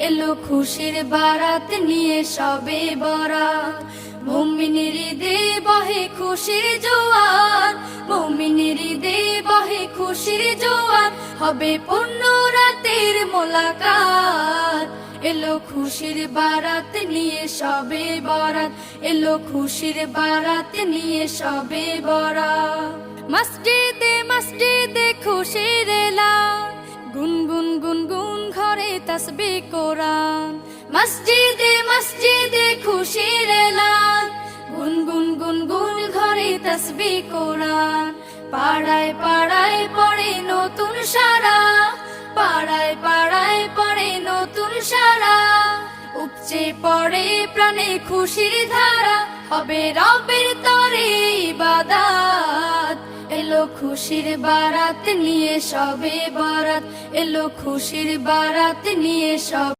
এলো খুশির বারাত নিয়ে সবে বরাত। মুমিনের ঈদে বহে খুশির জোয়ার, মুমিনের ঈদে বহে খুশির জোয়ার, হবে পূর্ণ রাতের মোলাকাত। এলো খুশির বারাত নিয়ে সবে বরাত, এলো খুশির বারাত নিয়ে সবে বরাত। মসজিদে মসজিদে খুশির এলান, গুনগুন গুনগুন ঘরে তাসবিহ কোরআন। মসজিদে মসজিদে খুশির এলান, গুনগুন গুনগুন ঘরে তাসবিহ কোরআন। পাড়ায় পাড়ায় পড়ে নতুন সারা, পাড়ায় পাড়ায় পড়ে নতুন সারা। উপচে পড়ে প্রাণে খুশির ধারা, হবে রবের তরে ইবাদত। এলো খুশির বারাত নিয়ে সবে বরাত, এলো খুশির বারাত নিয়ে সবে